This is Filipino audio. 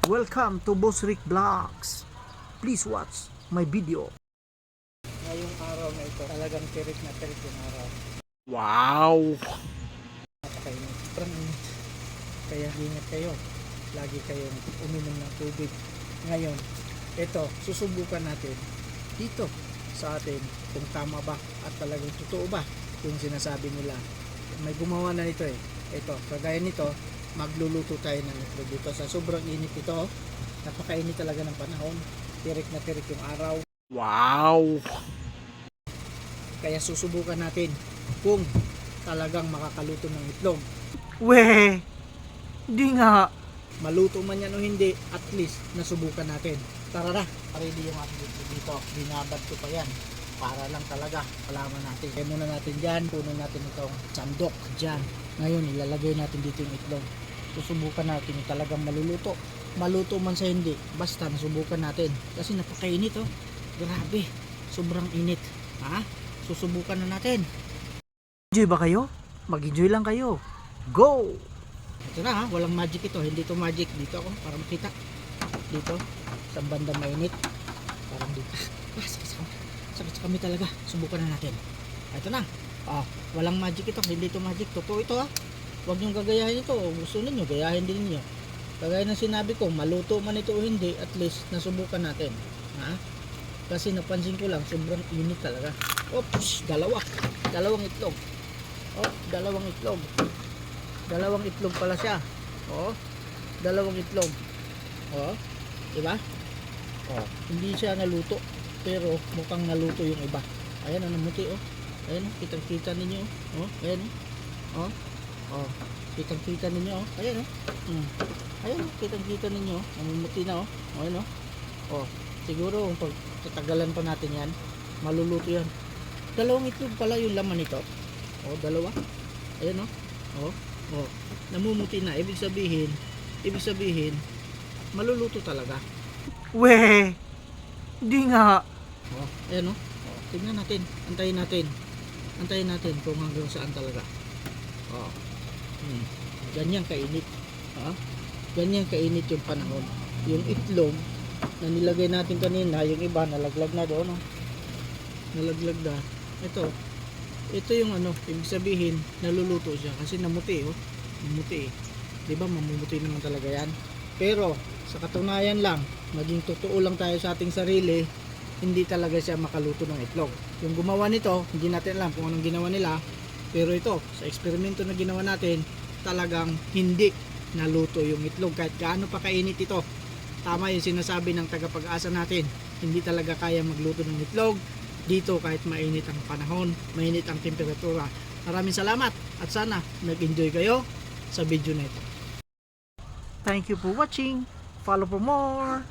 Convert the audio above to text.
Welcome to Boss Rick Vlogs. Please watch my video. Ngayong araw na ito, talagang tirik na tirik yung araw. Wow! Napakainit. Sobrang init. Kaya ingat kayo. Lagi kayong uminom ng tubig. Ngayon, ito, susubukan natin dito sa atin kung tama ba at talagang totoo ba yung sinasabi nila. May gumawa na nito eh. Ito, kagaya nito, magluluto tayo ng itlog dito sa sobrang init ito. Napakainit talaga ng panahon. Tirik na tirik yung araw. Wow! Kaya susubukan natin kung talagang makakaluto ng itlog. Weh! Di nga! Maluto man yan o hindi, at least nasubukan natin. Tara na, ready yung ating itlog dito. Binabad ko pa yan para lang talaga palaman natin. Kaya muna natin dyan, puno natin itong sandok dyan. Ngayon ilalagay natin dito yung itlog. Susubukan natin yung talagang maluluto. Maluto man sa hindi, basta nasubukan natin. Kasi napakainit oh. Grabe, sobrang init. Ha? Susubukan na natin. Enjoy ba kayo? Mag-enjoy lang kayo. Go! Ito na ha, walang magic ito. Hindi ito magic. Dito ako, para makita. Dito, sa banda mainit. Parang dito. Sakit sa kami talaga. Subukan na natin. Ito na. Walang magic ito. Hindi ito magic. Totoo ito ha. Huwag niyong gagayahin ito. Gusto ninyo, gayahin din ninyo. Kagaya ng sinabi ko, maluto man ito o hindi, at least nasubukan natin. Ha? Kasi napansin ko lang, sobrang init talaga. Oops, dalawang itlog. Dalawang itlog. Dalawang itlog pala siya. Dalawang itlog. Diba? Hindi siya naluto, pero mukhang naluto yung iba. Ayan, namuti Ayan, kitang-kita ninyo. Ayan. Kitang-kita ninyo. Ayan. Ayan, kitang-kita ninyo. Namumuti na Ayan. Siguro kung tatagalan pa natin yan, maluluto yan. Dalawang itlog pala yung laman nito. Dalawa. Ayan namumuti na. Ibig sabihin maluluto talaga. Weh! Di nga! Ayan tingnan natin. Antayin natin kung hanggang saan talaga. Ganyan kainit. Ganyan kainit yung panahon. Yung itlog na nilagay natin kanina, yung iba nalaglag na doon. Nalaglag na. Ito yung ibig sabihin naluluto siya kasi namuti namuti. 'Di ba mamumuti naman talaga 'yan. Pero sa katunayan lang, maging totoo lang tayo sa ating sarili, hindi talaga siya makaluto ng itlog. Yung gumawa nito, hindi natin alam kung anong ginawa nila, pero ito, sa eksperimento na ginawa natin, talagang hindi naluto yung itlog kahit gaano pa kainit ito. Tama yung sinasabi ng tagapag-asa natin, hindi talaga kaya magluto ng itlog dito kahit mainit ang panahon, mainit ang temperatura. Maraming salamat at sana nag-enjoy kayo sa video na ito. Thank you for watching. Follow for more.